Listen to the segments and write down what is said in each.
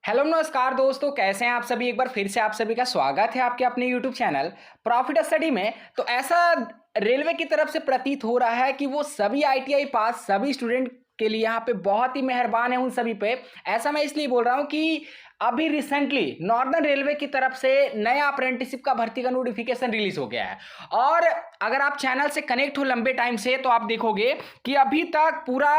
Hello नमस्कार दोस्तों, कैसे हैं आप सभी। एक बार फिर से आप सभी का स्वागत है आपके अपने यूट्यूब चैनल प्रॉफिट स्टडी में। तो ऐसा रेलवे की तरफ से प्रतीत हो रहा है कि वो सभी आईटीआई पास सभी स्टूडेंट के लिए यहाँ पे बहुत ही मेहरबान है उन सभी पे। ऐसा मैं इसलिए बोल रहा हूँ कि अभी रिसेंटली नॉर्दर्न रेलवे की तरफ से नया अप्रेंटिसशिप का भर्ती का नोटिफिकेशन रिलीज हो गया है। और अगर आप चैनल से कनेक्ट हो लंबे टाइम से तो आप देखोगे कि अभी तक पूरा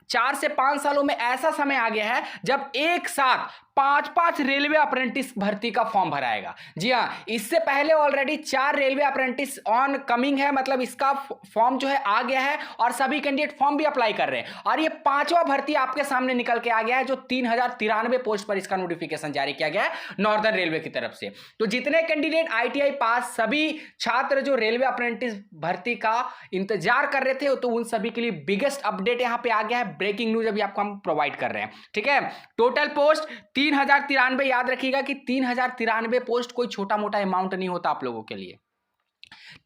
4 से 5 सालों में ऐसा समय आ गया है जब एक साथ पांच पांच रेलवे अप्रेंटिस भर्ती का फॉर्म भराएगा। जी हाँ, इससे पहले already 4 railway apprentice on coming है, मतलब इसका फॉर्म जो है आ गया है और सभी कैंडिडेट फॉर्म भी अप्लाई कर रहे हैं। और ये पांचवा भर्ती आपके सामने निकल के आ गया है जो 3093 पोस्ट पर इसका नोटिफिकेशन जारी किया गया है नॉर्दर्न रेलवे की तरफ से। तो जितने कैंडिडेट आईटीआई पास सभी छात्र जो रेलवे अप्रेंटिस भर्ती का इंतजार कर रहे थे तो उन सभी के लिए बिगेस्ट अपडेट यहां पे आ गया है। ब्रेकिंग न्यूज अभी आपको हम प्रोवाइड कर रहे हैं। ठीक है, टोटल पोस्ट 3093। याद रखिएगा कि 3093 पोस्ट कोई छोटा मोटा अमाउंट नहीं होता आप लोगों के लिए।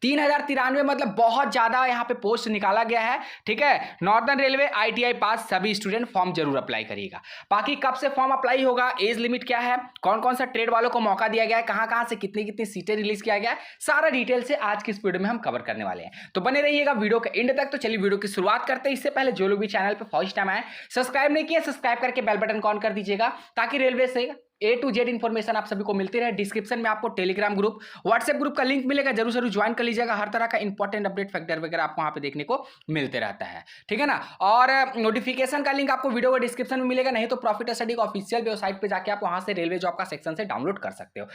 3093 मतलब बहुत ज्यादा यहां पे पोस्ट निकाला गया है। ठीक है, नॉर्दर्न रेलवे आईटीआई पास सभी स्टूडेंट फॉर्म जरूर अप्लाई करिएगा। बाकी कब से फॉर्म अप्लाई होगा, एज लिमिट क्या है, कौन कौन सा ट्रेड वालों को मौका दिया गया है, कहां कहां से कितनी कितनी सीटें रिलीज किया गया है, सारा डिटेल से आज की इस वीडियो में हम कवर करने वाले हैं। तो बने रहिएगा वीडियो के एंड तक। तो चलिए वीडियो की शुरुआत करते हैं। इससे पहले जो लोग भी चैनल पर फर्स्ट टाइम आए, सब्सक्राइब नहीं किया, सब्सक्राइब करके बेल बटन ऑन कर दीजिएगा ताकि रेलवे से A to Z इन्फॉर्मेशन आप सभी को मिलती रहे। डिस्क्रिप्शन में आपको टेलीग्राम ग्रुप, व्हाट्सएप ग्रुप का लिंक मिलेगा, जरूर जरूर ज्वाइन कर लीजिएगा। हर तरह का इंपॉर्टेंट अपडेट फैक्टर वगैरह आपको वहां पे देखने को मिलते रहता है। ठीक है ना। और नोटिफिकेशन का लिंक आपको वीडियो को डिस्क्रिप्शन में मिलेगा, नहीं तो प्रॉफिट स्टडी का ऑफिशियल वेबसाइट पे जाके आप वहां से रेलवे जॉब का सेक्शन से डाउनलोड कर सकते हो।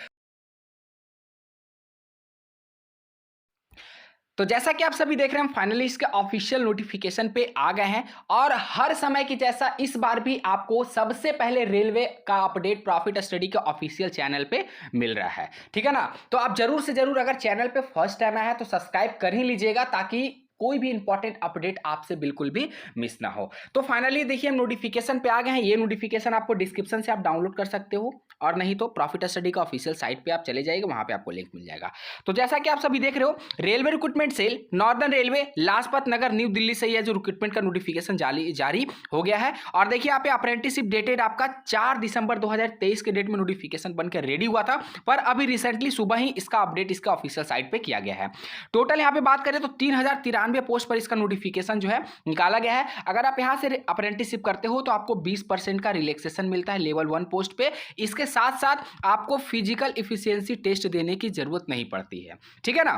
तो जैसा कि आप सभी देख रहे हैं, हम फाइनली इसके ऑफिशियल नोटिफिकेशन पे आ गए हैं और हर समय की जैसा इस बार भी आपको सबसे पहले रेलवे का अपडेट प्रॉफिट स्टडी के ऑफिशियल चैनल पे मिल रहा है। ठीक है ना। तो आप जरूर से जरूर अगर चैनल पे फर्स्ट टाइम आया है तो सब्सक्राइब कर ही लीजिएगा ताकि कोई भी इंपॉर्टेंट अपडेट आपसे बिल्कुल भी मिस ना हो। तो फाइनली देखिए हम नोटिफिकेशन पे आ गए हैं। ये नोटिफिकेशन आपको डिस्क्रिप्शन से आप डाउनलोड कर सकते हो और नहीं तो प्रॉफिट स्टडी का ऑफिशियल साइट पे आप चले जाइएगा, वहां पे आपको लिंक मिल जाएगा। तो जैसा कि आप सभी देख रहे हो, railway recruitment cell northern railway Lajpat Nagar new Delhi से यह जो रिक्रूटमेंट का नोटिफिकेशन जारी हो गया है। और देखिए यहाँ पे अप्रेंटिसशिप डेटेड आपका 4 दिसंबर 2023 के डेट में नोटिफिकेशन बनकर रेडी हुआ था, पर अभी रिसेंटली सुबह ही इसका अपडेट इसका ऑफिशियल साइट पे किया गया है। टोटल यहाँ पे बात करें तो 3093 पोस्ट पर इसका नोटिफिकेशन जो है निकाला गया है। अगर आप यहाँ से अप्रेंटिसशिप करते हो तो आपको 20% का रिलैक्सेशन मिलता है लेवल 1 पोस्ट पे। इसके साथ साथ आपको फिजिकल इफिशियंसी टेस्ट देने की जरूरत नहीं पड़ती है। ठीक है ना।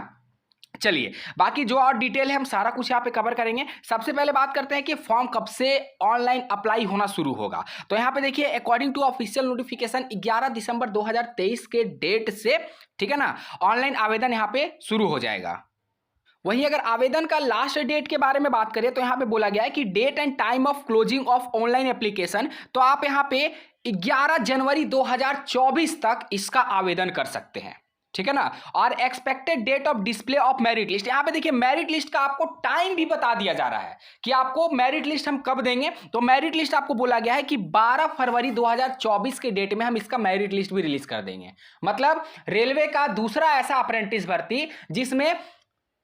चलिए बाकी जो और डिटेल है हम सारा कुछ यहाँ पे कवर करेंगे। सबसे पहले बात करते हैं कि फॉर्म कब से ऑनलाइन अप्लाई होना शुरू होगा। तो यहाँ पे देखिए अकॉर्डिंग टू ऑफिशियल नोटिफिकेशन 11 दिसंबर 2023 के डेट से, ठीक है ना, ऑनलाइन आवेदन यहाँ पे शुरू हो जाएगा। वहीं अगर आवेदन का लास्ट डेट के बारे में बात करें तो यहां पे बोला गया है कि date and time of closing of online application, तो आप यहां पे 11 जनवरी 2024 तक इसका आवेदन कर सकते हैं। ठीक है ना। और expected date of display of merit list, यहां पे देखिए मेरिट लिस्ट का आपको टाइम भी बता दिया जा रहा है कि आपको मेरिट लिस्ट हम कब देंगे। तो मेरिट लिस्ट आपको बोला गया है कि 12 फरवरी 2024 के डेट में हम इसका मेरिट लिस्ट भी रिलीज कर देंगे। मतलब रेलवे का दूसरा ऐसा अप्रेंटिस भर्ती जिसमें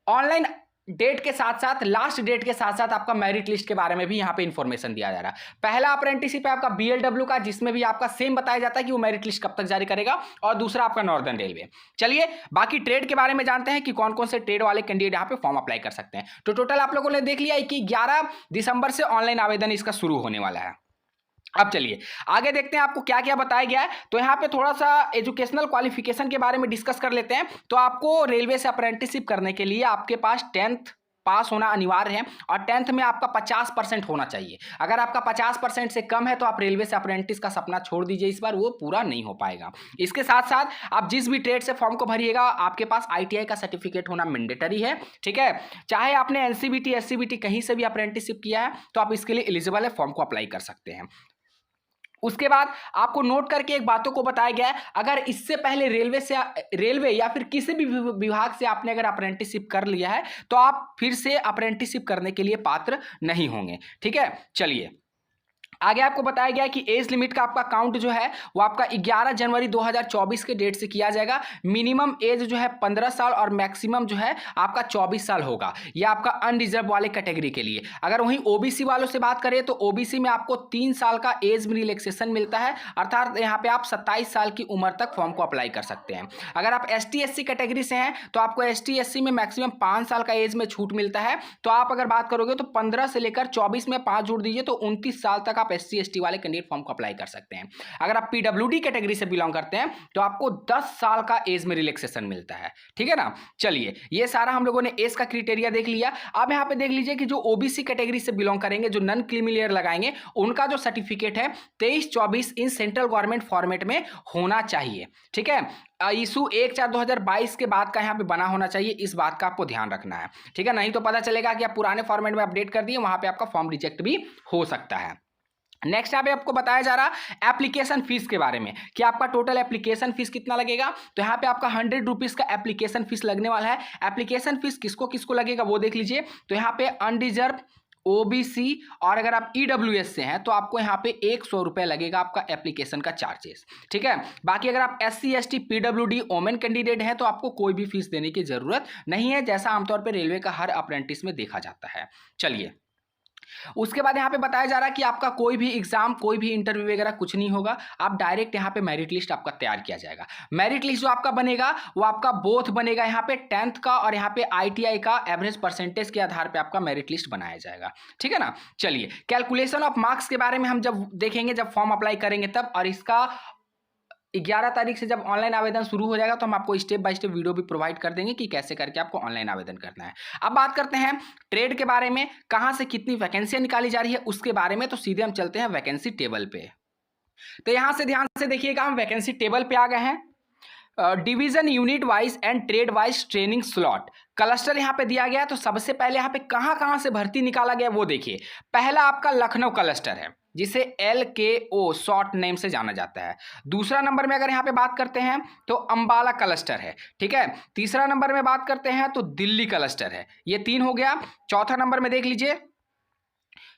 ऑनलाइन डेट के साथ साथ लास्ट डेट के साथ साथ आपका मेरिट लिस्ट के बारे में भी यहां पे इंफॉर्मेशन दिया जा रहा है। पहला अप्रेंटिसशिप है आपका बीएलडब्ल्यू का, जिसमें भी आपका सेम बताया जाता है कि वो मेरिट लिस्ट कब तक जारी करेगा, और दूसरा आपका नॉर्दर्न रेलवे। चलिए बाकी ट्रेड के बारे में जानते हैं कि कौन कौन से ट्रेड वाले कैंडिडेट यहां पे फॉर्म अप्लाई कर सकते हैं। तो टोटल आप लोगों ने देख लिया है कि 11 दिसंबर से ऑनलाइन आवेदन इसका शुरू होने वाला है। अब चलिए आगे देखते हैं आपको क्या क्या बताया गया है। तो यहाँ पे थोड़ा सा एजुकेशनल क्वालिफिकेशन के बारे में डिस्कस कर लेते हैं। तो आपको रेलवे से अप्रेंटिसशिप करने के लिए आपके पास 10th पास होना अनिवार्य है और 10th में आपका 50% होना चाहिए। अगर आपका 50% से कम है तो आप रेलवे से अप्रेंटिस का सपना छोड़ दीजिए, इस बार वो पूरा नहीं हो पाएगा। इसके साथ साथ आप जिस भी ट्रेड से फॉर्म को भरिएगा आपके पास आईटीआई का सर्टिफिकेट होना मैंडेटरी है। ठीक है, चाहे आपने एनसीबीटी एससीबीटी कहीं से भी अप्रेंटिसशिप किया है तो आप इसके लिए एलिजिबल है, फॉर्म को अप्लाई कर सकते हैं। उसके बाद आपको नोट करके एक बातों को बताया गया है, अगर इससे पहले रेलवे या फिर किसी भी विभाग से आपने अगर अप्रेंटिसशिप कर लिया है तो आप फिर से अप्रेंटिसशिप करने के लिए पात्र नहीं होंगे। ठीक है। चलिए आगे आपको बताया गया है कि एज लिमिट का आपका काउंट जो है वो आपका 11 जनवरी 2024 के डेट से किया जाएगा। मिनिमम एज जो है 15 साल और मैक्सिमम जो है आपका 24 साल होगा। यह आपका अनरिजर्व वाले कैटेगरी के लिए। अगर वहीं ओबीसी वालों से बात करें तो ओबीसी में आपको 3 साल का एज में रिलैक्सेशन मिलता है, अर्थात यहाँ पे आप 27 साल की उम्र तक फॉर्म को अप्लाई कर सकते हैं। अगर आप ST SC कैटेगरी से हैं तो आपको ST SC में मैक्सिमम 5 साल का एज में छूट मिलता है। तो आप अगर बात करोगे तो 15 से लेकर 24 में 5 जोड़ दीजिए तो 29 साल तक आप SC ST वाले कैंडिडेट फॉर्म को अप्लाई कर सकते हैं। अगर आप PWD कैटेगरी से बिलोंग करते हैं तो आपको 10 साल का एज में रिलैक्सेशन मिलता है। ठीक है ना। चलिए, ये सारा हम लोगों ने एज का क्राइटेरिया देख लिया। अब यहाँ पे देख लीजिए कि जो OBC कैटेगरी से बिलोंग करेंगे, जो नॉन क्रीमी लेयर लगाएंगे, उनका जो सर्टिफिकेट है 23-24 इन सेंट्रल गवर्नमेंट फॉर्मेट में होना चाहिए। ठीक है, इशू 1/4/2022 के बाद का यहाँ पे बना होना चाहिए, इस बात का आपको ध्यान रखना है। ठीक है, नहीं तो पता चलेगा कि आप पुराने फॉर्मेट में अपडेट कर दिए, वहां पे आपका फॉर्म रिजेक्ट भी हो सकता है। नेक्स्ट यहाँ पे आपको बताया जा रहा एप्लीकेशन फीस के बारे में कि आपका टोटल एप्लीकेशन फीस कितना लगेगा। तो यहाँ पे आपका 100 रुपीज़ का एप्लीकेशन फीस लगने वाला है। एप्लीकेशन फीस किसको किसको लगेगा वो देख लीजिए। तो यहाँ पे अनरिजर्व, OBC और अगर आप EWS से हैं तो आपको यहाँ पे 100 रुपये लगेगा आपका एप्लीकेशन का चार्जेस। ठीक है, बाकी अगर आप SC ST PWD women candidate हैं तो आपको कोई भी फीस देने की जरूरत नहीं है, जैसा आमतौर पर रेलवे का हर अप्रेंटिस में देखा जाता है। चलिए, उसके बाद यहाँ पे बताया जा रहा है कि आपका कोई भी एग्जाम, कोई भी इंटरव्यू वगैरह कुछ नहीं होगा। आप डायरेक्ट यहाँ पे मेरिट लिस्ट आपका तैयार किया जाएगा। मेरिट लिस्ट जो आपका बनेगा वो आपका बोथ बनेगा, यहाँ पे 10th का और यहाँ पे ITI का एवरेज परसेंटेज के आधार पे आपका मेरिट लिस्ट बनाया जाएगा। ठीक है ना। चलिए, कैलकुलेशन ऑफ मार्क्स के बारे में हम जब देखेंगे, जब फॉर्म अप्लाई करेंगे तब, और इसका 11 तारीख से जब ऑनलाइन आवेदन शुरू हो जाएगा तो हम आपको स्टेप बाय स्टेप वीडियो भी प्रोवाइड कर देंगे कि कैसे करके आपको ऑनलाइन आवेदन करना है। अब बात करते हैं ट्रेड के बारे में, कहां से कितनी वैकेंसियां निकाली जा रही है उसके बारे में। तो सीधे हम चलते हैं वैकेंसी टेबल पे। तो यहां से ध्यान से देखिएगा, हम वैकेंसी टेबल पे आ गए हैं। Division, unit wise and trade wise training slot, cluster यहाँ पे दिया गया है। तो सबसे पहले यहाँ पे कहां से भर्ती निकाला गया वो देखिए। पहला आपका लखनऊ क्लस्टर है जिसे LKO शॉर्ट नेम से जाना जाता है। दूसरा नंबर में अगर यहाँ पे बात करते हैं तो अंबाला क्लस्टर है। ठीक है, तीसरा नंबर में बात करते हैं तो दिल्ली क्लस्टर है। ये 3 हो गया। चौथा नंबर में देख लीजिए,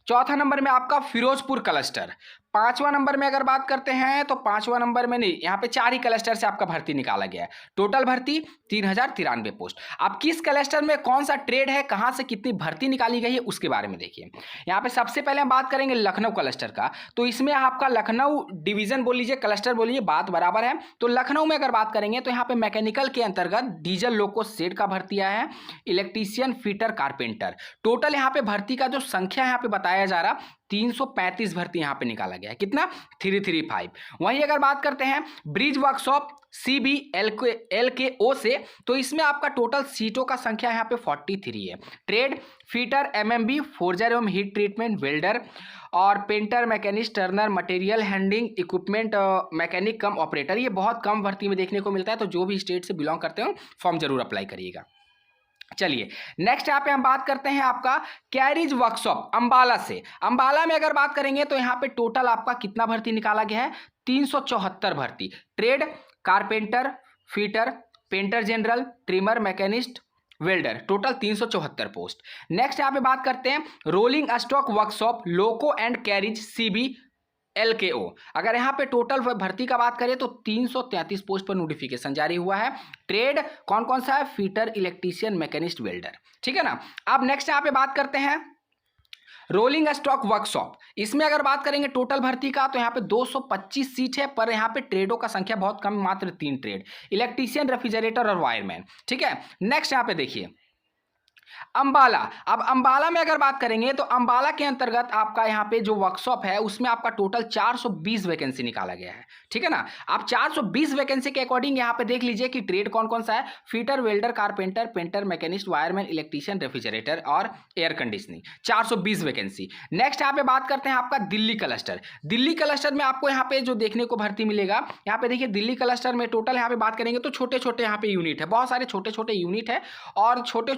चौथा नंबर में आपका फिरोजपुर क्लस्टर। पांचवा नंबर में अगर बात करते हैं तो पांचवा नंबर में नहीं, यहाँ पे 4 ही क्लस्टर से आपका भर्ती निकाला गया है। टोटल भर्ती 3093 पोस्ट। अब किस क्लस्टर में कौन सा ट्रेड है, कहां से कितनी भर्ती निकाली गई है उसके बारे में देखिए। यहाँ पे सबसे पहले हम बात करेंगे लखनऊ क्लस्टर का। तो इसमें आपका लखनऊ डिवीजन बोल लीजिए, क्लस्टर बोल लीजिए, बात बराबर है। तो लखनऊ में अगर बात करेंगे तो यहाँ पे मैकेनिकल के अंतर्गत डीजल लोको सेट का भर्ती आया है, इलेक्ट्रीशियन, फिटर, कारपेंटर। टोटल यहाँ पे भर्ती का जो संख्या यहाँ पे बताया जा रहा 335 भर्ती यहाँ पे निकाला गया है। कितना? 335। वहीं अगर बात करते हैं ब्रिज वर्कशॉप CB LKO से, तो इसमें आपका टोटल सीटों का संख्या यहाँ पे 43 है। ट्रेड फिटर, MMB, फोर्जर एवं हीट ट्रीटमेंट, वेल्डर और painter, machinist, Turner, material handling, equipment mechanic कम ऑपरेटर, ये बहुत कम भर्ती में देखने को मिलता है। तो जो भी स्टेट से बिलोंग करते हो फॉर्म जरूर अप्लाई करिएगा। चलिए, नेक्स्ट यहाँ पे हम बात करते हैं आपका कैरिज वर्कशॉप अंबाला से। अंबाला में अगर बात करेंगे तो यहाँ पे टोटल आपका कितना भर्ती निकाला गया है? 374 भर्ती। Trade carpenter, fitter, painter general, trimmer, machinist, welder, total 374 post. Next यहाँ पे बात करते हैं rolling stock workshop loco and carriage CB LKO। अगर यहाँ पे टोटल भर्ती का बात करें तो 333 पोस्ट पर नोटिफिकेशन जारी हुआ है। ट्रेड कौन कौन सा है? Fitter, electrician, machinist, welder. ठीक है ना। अब नेक्स्ट यहाँ पे बात करते हैं रोलिंग स्टॉक वर्कशॉप। इसमें अगर बात करेंगे टोटल भर्ती का तो यहाँ पे 225 सीट है, पर यहाँ पे ट्रेडों का संख्या बहुत कम, मात्र 3 ट्रेड, इलेक्ट्रीशियन, रेफ्रिजरेटर और वायरमैन। ठीक है। नेक्स्ट यहाँ पे देखिए अंबाला। अब अंबाला में अगर बात करेंगे तो अंबाला के अंतर्गत आपका यहाँ पे जो वर्कशॉप है उसमें आपका टोटल 420 वैकेंसी निकाला गया है। ठीक है ना। आप 420 वैकेंसी के अकॉर्डिंग यहाँ पे देख लीजिए कि ट्रेड कौन कौन सा है? Fitter, welder, carpenter, painter, machinist, wireman, electrician, refrigerator और एयर कंडीशनिंग, 420 वैकेंसी। नेक्स्ट यहाँ पे बात करते हैं आपका दिल्ली क्लस्टर। दिल्ली क्लस्टर में आपको यहाँ पे जो देखने को भर्ती मिलेगा, यहाँ पे देखिए दिल्ली क्लस्टर में टोटल यहाँ पे बात करेंगे तो छोटे छोटे यहाँ पे यूनिट है, बहुत सारे छोटे छोटे यूनिट है और छोटे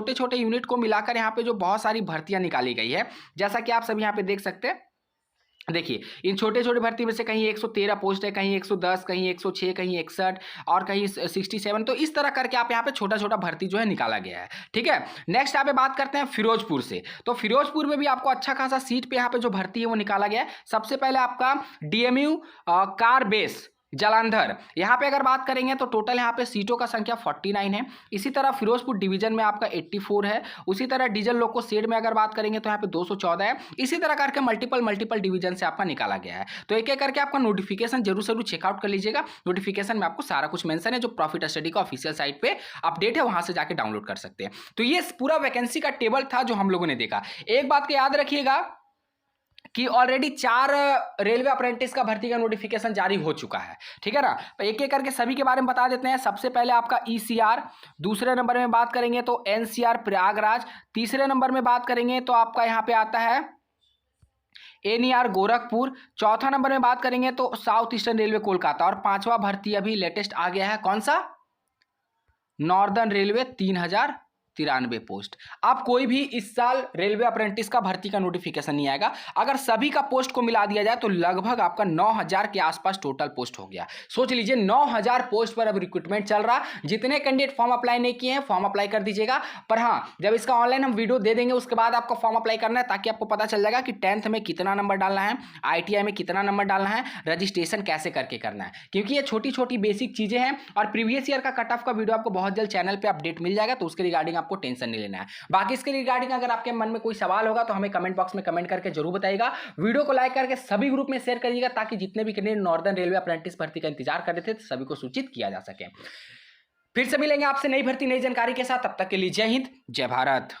छोटे यूनिट को मिलाकर यहाँ पे जो बहुत सारी भर्तियां निकाली गई है, जैसा कि आप सभी यहाँ पे देख सकते हैं। देखिए, इन छोटे-छोटे भर्ती में से कहीं 113 पोस्ट है, कहीं 110, कहीं 106, कहीं 61 और कहीं 67, तो इस तरह करके आप यहाँ पे छोटा-छोटा भर्ती जो है निकाला गया है, ठीक है? नेक्स्ट यहाँ पे बात करते हैं फिरोजपुर से, तो फिरोजपुर में भी आपको अच्छा खासा सीट पे यहाँ पे जो भर्ती है वो निकाला गया है। सबसे पहले आपका डीएमयू कार बेस जालंधर, यहाँ पे अगर बात करेंगे तो टोटल यहाँ पे सीटों का संख्या 49 है। इसी तरह फिरोजपुर डिवीजन में आपका 84 है। उसी तरह डीजल लोको शेड में अगर बात करेंगे तो यहाँ पे 214 है। इसी तरह करके मल्टीपल डिवीजन से आपका निकाला गया है। तो एक एक करके आपका नोटिफिकेशन जरूर चेकआउट कर लीजिएगा। नोटिफिकेशन में आपको सारा कुछ मेंशन है, जो प्रॉफिट स्टडी का ऑफिशियल साइट पे अपडेट है, वहां से जाके डाउनलोड कर सकते हैं। तो ये पूरा वैकेंसी का टेबल था जो हम लोगों ने देखा। एक बात को याद रखिएगा कि ऑलरेडी 4 रेलवे अप्रेंटिस का भर्ती का नोटिफिकेशन जारी हो चुका है, ठीक है ना? तो एक एक करके सभी के बारे में बता देते हैं। सबसे पहले आपका ईसीआर, दूसरे नंबर में बात करेंगे तो एनसीआर प्रयागराज, तीसरे नंबर में बात करेंगे तो आपका यहाँ पे आता है एनईआर गोरखपुर, चौथा नंबर में बात करेंगे तो साउथ ईस्टर्न रेलवे कोलकाता, और पांचवा भर्ती अभी लेटेस्ट आ गया है, कौन सा? Northern railway 3093 post. अब कोई भी इस साल रेलवे अप्रेंटिस का भर्ती का नोटिफिकेशन नहीं आएगा। अगर सभी का पोस्ट को मिला दिया जाए तो लगभग आपका 9000 के आसपास टोटल पोस्ट हो गया। सोच लीजिए 9000 पोस्ट पर अब रिक्रूटमेंट चल रहा। जितने कैंडिडेट फॉर्म अप्लाई नहीं किए हैं फॉर्म अप्लाई कर दीजिएगा। पर हाँ, जब इसका ऑनलाइन हम वीडियो दे देंगे उसके बाद आपको फॉर्म अप्लाई करना है, ताकि आपको पता चल जाएगा कि 10th में कितना नंबर डालना है, ITI में कितना नंबर डालना है, रजिस्ट्रेशन कैसे करके करना है। क्योंकि ये छोटी छोटी बेसिक चीजें हैं और प्रीवियस ईयर का कट ऑफ का वीडियो आपको बहुत जल्द चैनल पे अपडेट मिल जाएगा, तो उसके रिगार्डिंग आपको टेंशन नहीं लेना है। बाकी इसके रिगार्डिंग अगर आपके मन में कोई सवाल होगा तो हमें कमेंट बॉक्स में कमेंट करके जरूर बताइएगा। वीडियो को लाइक करके सभी ग्रुप में शेयर करिएगा, ताकि जितने भी कैंडिडेट नॉर्दर्न रेलवे अप्रेंटिस भर्ती का इंतजार कर रहे थे सभी को सूचित किया जा सके। फिर से मिलेंगे आपसे नई भर्ती नई जानकारी के साथ, तब तक के लिए जय हिंद जय भारत।